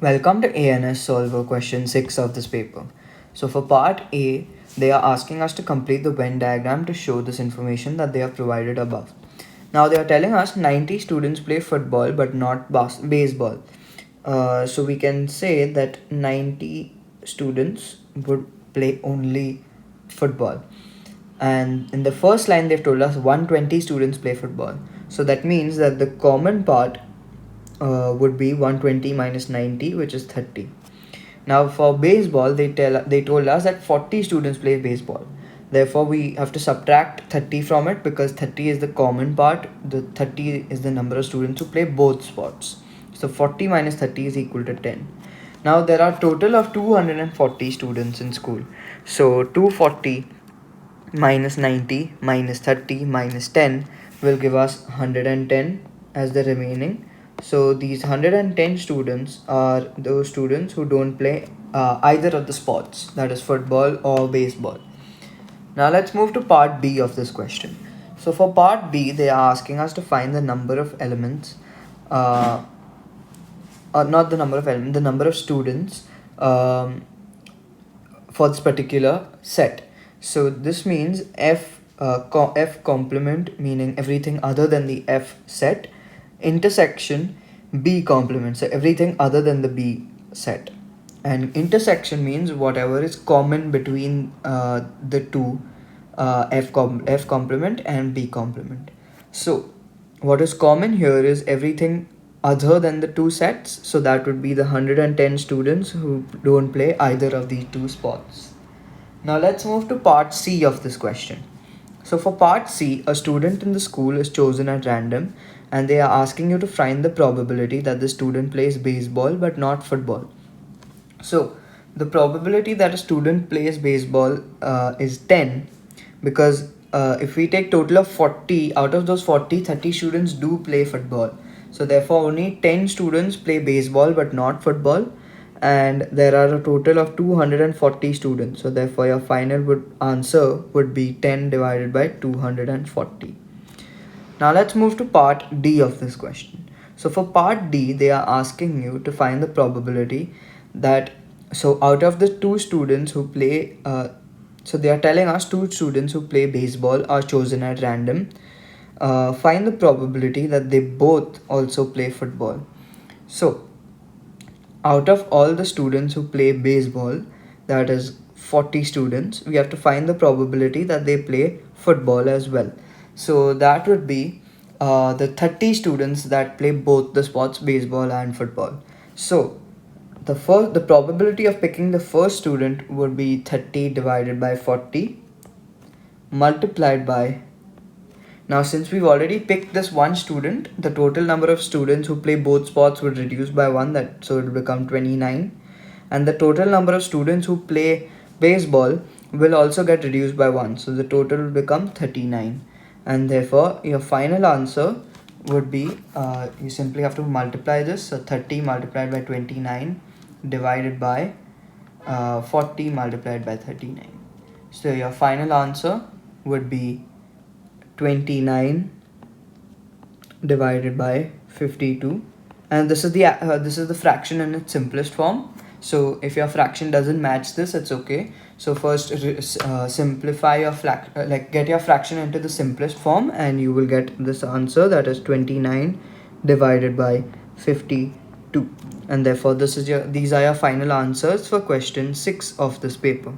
Welcome to ANS Solver question 6 of this paper. So for part A, they are asking us to complete the Venn diagram to show this information that they have provided above. Now they are telling us 90 students play football but not baseball. So we can say that 90 students would play only football. And in the first line they've told us 120 students play football. So that means that the common part would be 120 minus 90, which is 30. Now for baseball, they told us that 40 students play baseball. Therefore, we have to subtract 30 from it because 30 is the common part. The 30 is the number of students who play both sports. So 40 minus 30 is equal to 10. Now there are total of 240 students in school. So 240 minus 90 minus 30 minus 10 will give us 110 as the remaining. So these 110 students are those students who don't play either of the sports, that is football or baseball. Now let's move to part B of this question. So for part B, they are asking us to find the number of elements, or not the number of elements, the number of students for this particular set. So this means F complement, meaning everything other than the F set, intersection B complement, so everything other than the B set. And intersection means whatever is common between the two, F complement and B complement. So what is common here is everything other than the two sets, so that would be the 110 students who don't play either of these two sports. Now let's move to part C of this question. So for part C, a student in the school is chosen at random and they are asking you to find the probability that the student plays baseball but not football. So the probability that a student plays baseball is 10, because if we take total of 40, out of those 40, 30 students do play football. So therefore only 10 students play baseball but not football, and there are a total of 240 students. So therefore your final answer would be 10 divided by 240. Now let's move to part D of this question. So for part D, they are asking you to find the probability that, so out of the two students who play, so they are telling us two students who play baseball are chosen at random. Find the probability that they both also play football. So out of all the students who play baseball, that is 40 students, we have to find the probability that they play football as well. So that would be the 30 students that play both the sports, baseball and football. So the probability of picking the first student would be 30 divided by 40 multiplied by, now since we've already picked this one student, the total number of students who play both sports would reduce by 1, that so it will become 29, and the total number of students who play baseball will also get reduced by 1, so the total will become 39. And therefore your final answer would be, you simply have to multiply this, so 30 multiplied by 29 divided by 40 multiplied by 39. So your final answer would be 29 divided by 52, and this is the fraction in its simplest form. So if your fraction doesn't match this, it's okay. So first simplify your get your fraction into the simplest form and you will get this answer, that is 29 divided by 52. And therefore these are your final answers for question 6 of this paper.